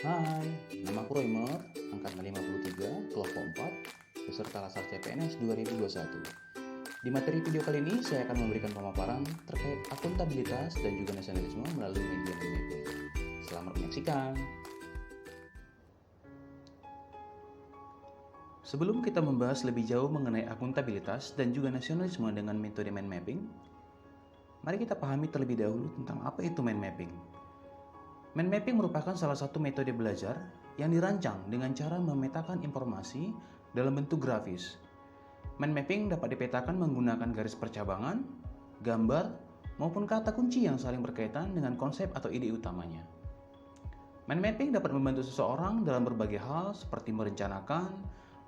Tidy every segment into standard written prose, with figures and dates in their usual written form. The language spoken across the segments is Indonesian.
Hai, nama aku Roymer, angkatan 53, kelompok 4, peserta Lasar CPNS 2021. Di materi video kali ini, saya akan memberikan pemaparan terkait akuntabilitas dan juga nasionalisme melalui media dan mapping. Selamat menyaksikan. Sebelum kita membahas lebih jauh mengenai akuntabilitas dan juga nasionalisme dengan metode mind mapping, mari kita pahami terlebih dahulu tentang apa itu mind mapping. Mind mapping merupakan salah satu metode belajar yang dirancang dengan cara memetakan informasi dalam bentuk grafis. Mind mapping dapat dipetakan menggunakan garis percabangan, gambar, maupun kata kunci yang saling berkaitan dengan konsep atau ide utamanya. Mind mapping dapat membantu seseorang dalam berbagai hal seperti merencanakan,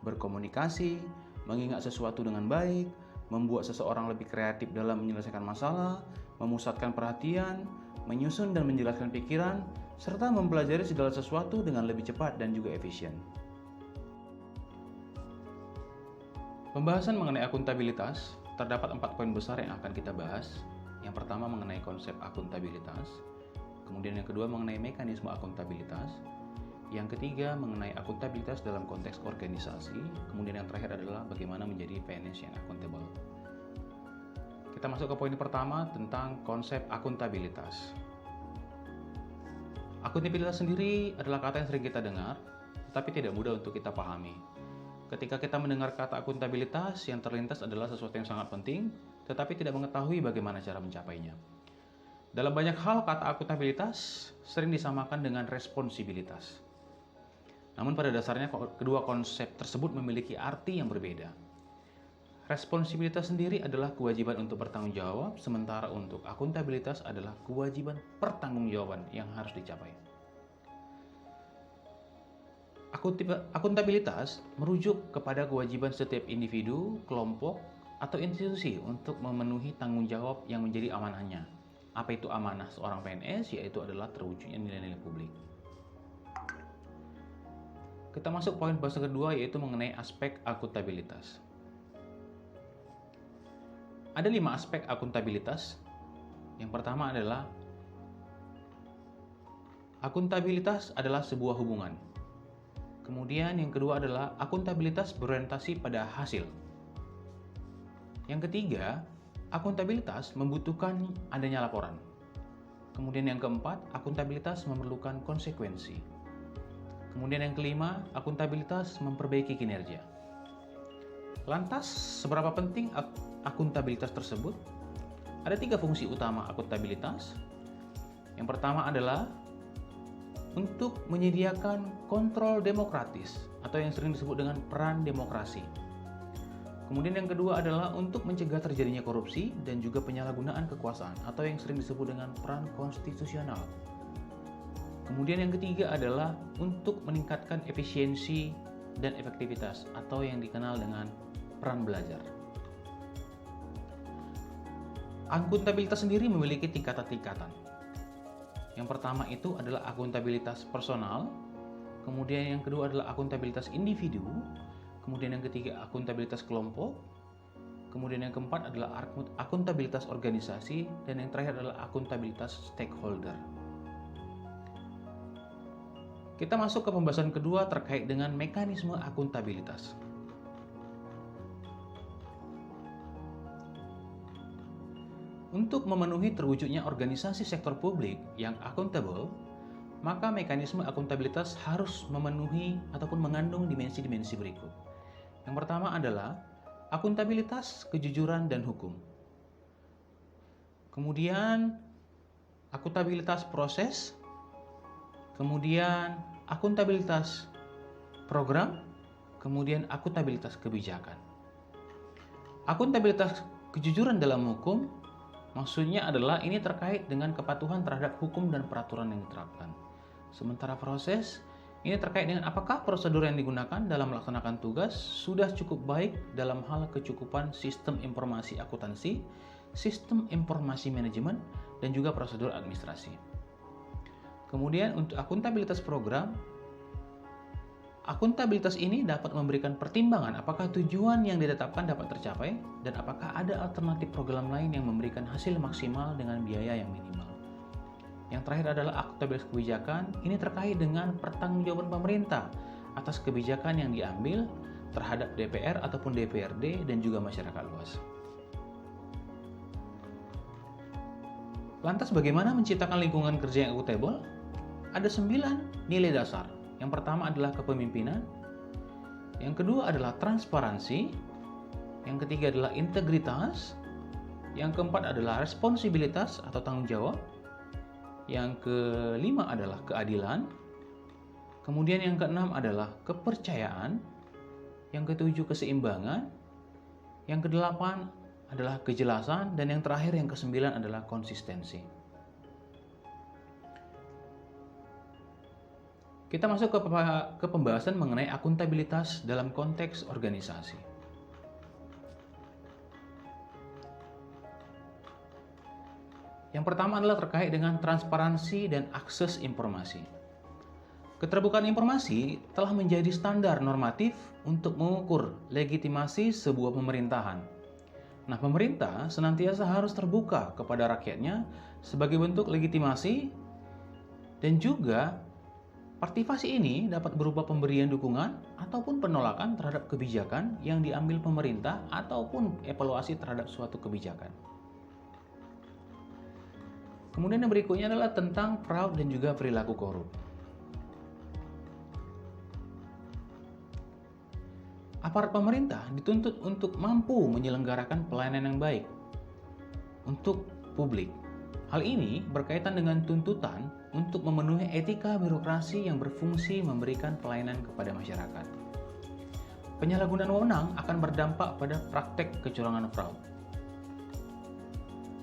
berkomunikasi, mengingat sesuatu dengan baik, membuat seseorang lebih kreatif dalam menyelesaikan masalah, memusatkan perhatian, menyusun dan menjelaskan pikiran, serta mempelajari segala sesuatu dengan lebih cepat dan juga efisien. Pembahasan mengenai akuntabilitas, terdapat 4 poin besar yang akan kita bahas. Yang pertama mengenai konsep akuntabilitas, kemudian yang kedua mengenai mekanisme akuntabilitas, yang ketiga mengenai akuntabilitas dalam konteks organisasi, kemudian yang terakhir adalah bagaimana menjadi PNS yang akuntabel. Kita masuk ke poin pertama tentang konsep akuntabilitas. Akuntabilitas sendiri adalah kata yang sering kita dengar, tetapi tidak mudah untuk kita pahami. Ketika kita mendengar kata akuntabilitas, yang terlintas adalah sesuatu yang sangat penting, tetapi tidak mengetahui bagaimana cara mencapainya. Dalam banyak hal, kata akuntabilitas sering disamakan dengan responsibilitas. Namun pada dasarnya kedua konsep tersebut memiliki arti yang berbeda. Responsibilitas sendiri adalah kewajiban untuk bertanggung jawab, sementara untuk akuntabilitas adalah kewajiban pertanggungjawaban yang harus dicapai. Akuntabilitas merujuk kepada kewajiban setiap individu, kelompok, atau institusi untuk memenuhi tanggung jawab yang menjadi amanahnya. Apa itu amanah seorang PNS? Yaitu adalah terwujudnya nilai-nilai publik. Kita masuk poin bahasa kedua, yaitu mengenai aspek akuntabilitas. Ada 5 aspek akuntabilitas. Yang pertama adalah akuntabilitas adalah sebuah hubungan. Kemudian yang kedua adalah akuntabilitas berorientasi pada hasil. Yang ketiga, akuntabilitas membutuhkan adanya laporan. Kemudian yang keempat, akuntabilitas memerlukan konsekuensi. Kemudian yang kelima, akuntabilitas memperbaiki kinerja. Lantas, seberapa penting akuntabilitas tersebut? Ada 3 fungsi utama akuntabilitas. Yang pertama adalah untuk menyediakan kontrol demokratis atau yang sering disebut dengan peran demokrasi. Kemudian yang kedua adalah untuk mencegah terjadinya korupsi dan juga penyalahgunaan kekuasaan atau yang sering disebut dengan peran konstitusional. Kemudian yang ketiga adalah untuk meningkatkan efisiensi dan efektivitas atau yang dikenal dengan peran belajar. Akuntabilitas sendiri memiliki tingkatan-tingkatan. Yang pertama itu adalah akuntabilitas personal, kemudian yang kedua adalah akuntabilitas individu, kemudian yang ketiga akuntabilitas kelompok, kemudian yang keempat adalah akuntabilitas organisasi, dan yang terakhir adalah akuntabilitas stakeholder. Kita masuk ke pembahasan kedua terkait dengan mekanisme akuntabilitas. Untuk memenuhi terwujudnya organisasi sektor publik yang akuntabel, maka mekanisme akuntabilitas harus memenuhi ataupun mengandung dimensi-dimensi berikut. Yang pertama adalah akuntabilitas, kejujuran, dan hukum. Kemudian akuntabilitas proses, kemudian akuntabilitas program, kemudian akuntabilitas kebijakan. Akuntabilitas kejujuran dalam hukum maksudnya adalah ini terkait dengan kepatuhan terhadap hukum dan peraturan yang diterapkan. Sementara proses ini terkait dengan apakah prosedur yang digunakan dalam melaksanakan tugas sudah cukup baik dalam hal kecukupan sistem informasi akuntansi, sistem informasi manajemen, dan juga prosedur administrasi. Kemudian untuk akuntabilitas program, akuntabilitas ini dapat memberikan pertimbangan apakah tujuan yang ditetapkan dapat tercapai dan apakah ada alternatif program lain yang memberikan hasil maksimal dengan biaya yang minimal. Yang terakhir adalah akuntabilitas kebijakan. Ini terkait dengan pertanggungjawaban pemerintah atas kebijakan yang diambil terhadap DPR ataupun DPRD dan juga masyarakat luas. Lantas bagaimana menciptakan lingkungan kerja yang akuntabel? Ada 9 nilai dasar. Yang pertama adalah kepemimpinan. Yang kedua adalah transparansi. Yang ketiga adalah integritas. Yang keempat adalah responsibilitas atau tanggung jawab. Yang kelima adalah keadilan. Kemudian yang keenam adalah kepercayaan. Yang ketujuh keseimbangan. Yang kedelapan adalah kejelasan. Dan yang terakhir yang kesembilan adalah konsistensi. Kita masuk ke pembahasan mengenai akuntabilitas dalam konteks organisasi. Yang pertama adalah terkait dengan transparansi dan akses informasi. Keterbukaan informasi telah menjadi standar normatif untuk mengukur legitimasi sebuah pemerintahan. Nah, pemerintah senantiasa harus terbuka kepada rakyatnya sebagai bentuk legitimasi, dan juga partisipasi ini dapat berupa pemberian dukungan ataupun penolakan terhadap kebijakan yang diambil pemerintah ataupun evaluasi terhadap suatu kebijakan. Kemudian yang berikutnya adalah tentang fraud dan juga perilaku korup. Aparat pemerintah dituntut untuk mampu menyelenggarakan pelayanan yang baik untuk publik. Hal ini berkaitan dengan tuntutan untuk memenuhi etika birokrasi yang berfungsi memberikan pelayanan kepada masyarakat. Penyalahgunaan wewenang akan berdampak pada praktek kecurangan fraud.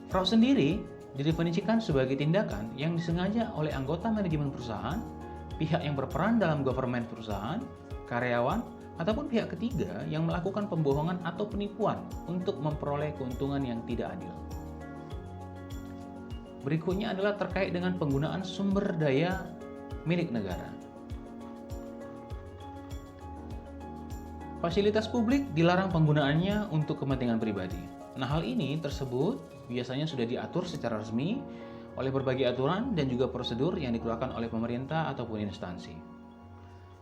Fraud sendiri didefinisikan sebagai tindakan yang disengaja oleh anggota manajemen perusahaan, pihak yang berperan dalam government perusahaan, karyawan, ataupun pihak ketiga yang melakukan pembohongan atau penipuan untuk memperoleh keuntungan yang tidak adil. Berikutnya adalah terkait dengan penggunaan sumber daya milik negara. Fasilitas publik dilarang penggunaannya untuk kepentingan pribadi. Nah, hal ini tersebut biasanya sudah diatur secara resmi oleh berbagai aturan dan juga prosedur yang dikeluarkan oleh pemerintah ataupun instansi.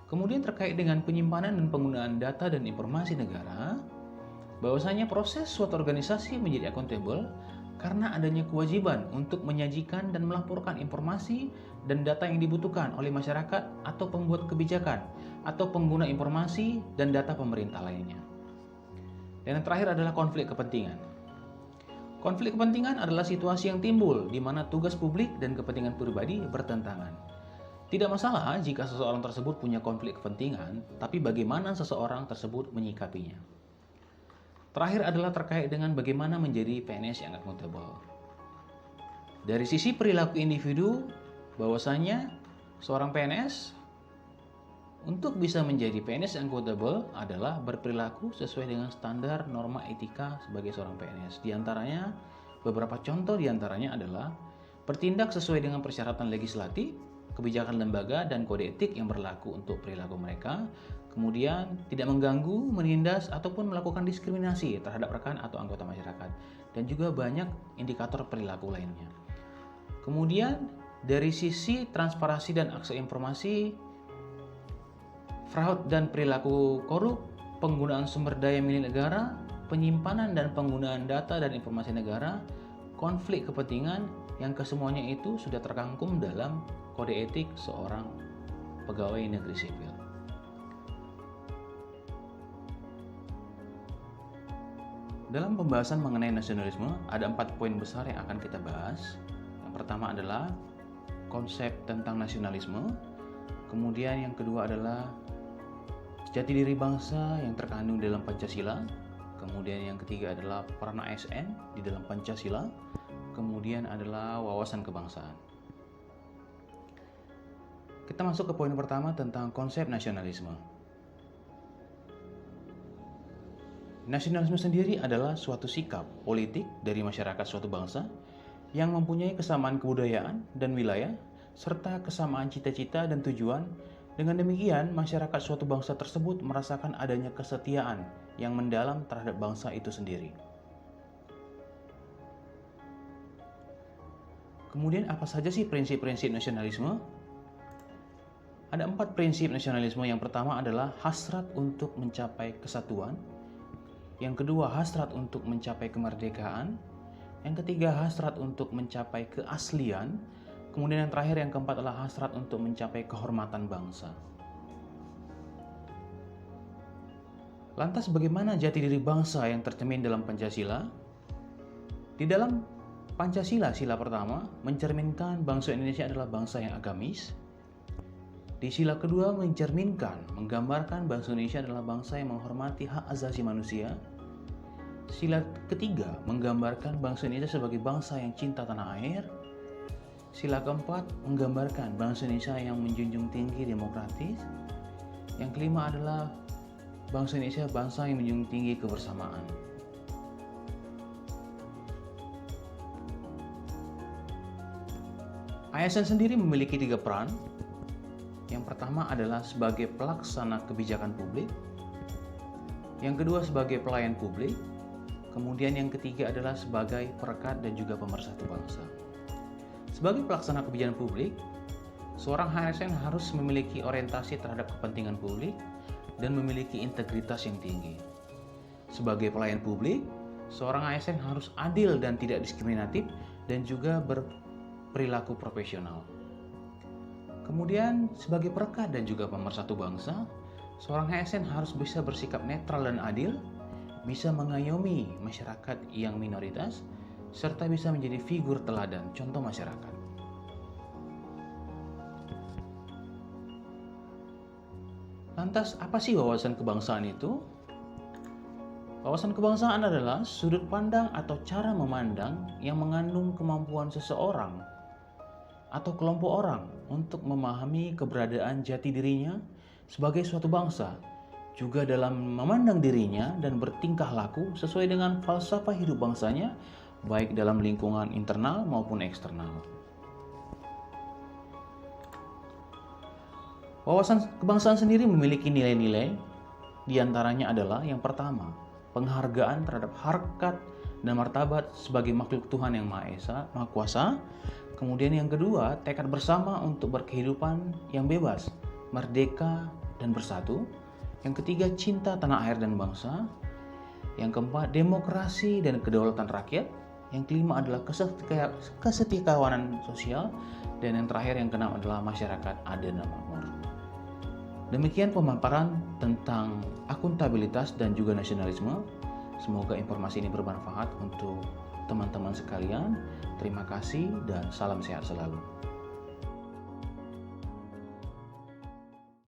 Kemudian terkait dengan penyimpanan dan penggunaan data dan informasi negara, bahwasanya proses suatu organisasi menjadi akuntabel karena adanya kewajiban untuk menyajikan dan melaporkan informasi dan data yang dibutuhkan oleh masyarakat atau pembuat kebijakan atau pengguna informasi dan data pemerintah lainnya. Dan yang terakhir adalah konflik kepentingan. Konflik kepentingan adalah situasi yang timbul di mana tugas publik dan kepentingan pribadi bertentangan. Tidak masalah jika seseorang tersebut punya konflik kepentingan, tapi bagaimana seseorang tersebut menyikapinya. Terakhir adalah terkait dengan bagaimana menjadi PNS yang akuntabel. Dari sisi perilaku individu, bahwasanya seorang PNS untuk bisa menjadi PNS yang akuntabel adalah berperilaku sesuai dengan standar norma etika sebagai seorang PNS. Di antaranya, beberapa contoh di antaranya adalah bertindak sesuai dengan persyaratan legislatif, kebijakan lembaga, dan kode etik yang berlaku untuk perilaku mereka. Kemudian tidak mengganggu, menindas, ataupun melakukan diskriminasi terhadap rekan atau anggota masyarakat. Dan juga banyak indikator perilaku lainnya. Kemudian dari sisi transparansi dan akses informasi, fraud dan perilaku korup, penggunaan sumber daya milik negara, penyimpanan dan penggunaan data dan informasi negara, konflik kepentingan, yang kesemuanya itu sudah terkangkum dalam kode etik seorang pegawai negeri sipil. Dalam pembahasan mengenai nasionalisme, ada 4 poin besar yang akan kita bahas. Yang pertama adalah konsep tentang nasionalisme. Kemudian yang kedua adalah jati diri bangsa yang terkandung dalam Pancasila. Kemudian yang ketiga adalah peran ASN di dalam Pancasila. Kemudian adalah wawasan kebangsaan. Kita masuk ke poin pertama tentang konsep nasionalisme. Nasionalisme sendiri adalah suatu sikap politik dari masyarakat suatu bangsa yang mempunyai kesamaan kebudayaan dan wilayah, serta kesamaan cita-cita dan tujuan. Dengan demikian, masyarakat suatu bangsa tersebut merasakan adanya kesetiaan yang mendalam terhadap bangsa itu sendiri. Kemudian apa saja sih prinsip-prinsip nasionalisme? Ada 4 prinsip nasionalisme. Yang pertama adalah hasrat untuk mencapai kesatuan. Yang kedua, hasrat untuk mencapai kemerdekaan. Yang ketiga, hasrat untuk mencapai keaslian. Kemudian yang terakhir, yang keempat adalah hasrat untuk mencapai kehormatan bangsa. Lantas bagaimana jati diri bangsa yang tercermin dalam Pancasila? Di dalam Pancasila, sila pertama, mencerminkan bangsa Indonesia adalah bangsa yang agamis. Di sila kedua menggambarkan bangsa Indonesia adalah bangsa yang menghormati hak asasi manusia. Sila ketiga menggambarkan bangsa Indonesia sebagai bangsa yang cinta tanah air. Sila keempat menggambarkan bangsa Indonesia yang menjunjung tinggi demokratis. Yang kelima adalah bangsa Indonesia bangsa yang menjunjung tinggi kebersamaan. ASN sendiri memiliki 3 peran. Yang pertama adalah sebagai pelaksana kebijakan publik, yang kedua sebagai pelayan publik, kemudian yang ketiga adalah sebagai perekat dan juga pemersatu bangsa. Sebagai pelaksana kebijakan publik, seorang ASN harus memiliki orientasi terhadap kepentingan publik dan memiliki integritas yang tinggi. Sebagai pelayan publik, seorang ASN harus adil dan tidak diskriminatif dan juga berperilaku profesional. Kemudian sebagai perekat dan juga pemersatu bangsa, seorang ASN harus bisa bersikap netral dan adil, bisa mengayomi masyarakat yang minoritas, serta bisa menjadi figur teladan, contoh masyarakat. Lantas apa sih wawasan kebangsaan itu? Wawasan kebangsaan adalah sudut pandang atau cara memandang yang mengandung kemampuan seseorang atau kelompok orang untuk memahami keberadaan jati dirinya sebagai suatu bangsa, juga dalam memandang dirinya dan bertingkah laku sesuai dengan falsafah hidup bangsanya, baik dalam lingkungan internal maupun eksternal. Wawasan kebangsaan sendiri memiliki nilai-nilai, diantaranya adalah yang pertama, penghargaan terhadap harkat dan martabat sebagai makhluk Tuhan yang Maha Esa, Maha Kuasa. Kemudian yang kedua, tekad bersama untuk berkehidupan yang bebas, merdeka, dan bersatu. Yang ketiga, cinta tanah air dan bangsa. Yang keempat, demokrasi dan kedaulatan rakyat. Yang kelima adalah kesetiakawanan sosial. Dan yang terakhir, yang keenam adalah masyarakat adil dan makmur. Demikian pemaparan tentang akuntabilitas dan juga nasionalisme. Semoga informasi ini bermanfaat untuk teman-teman sekalian. Terima kasih dan salam sehat selalu.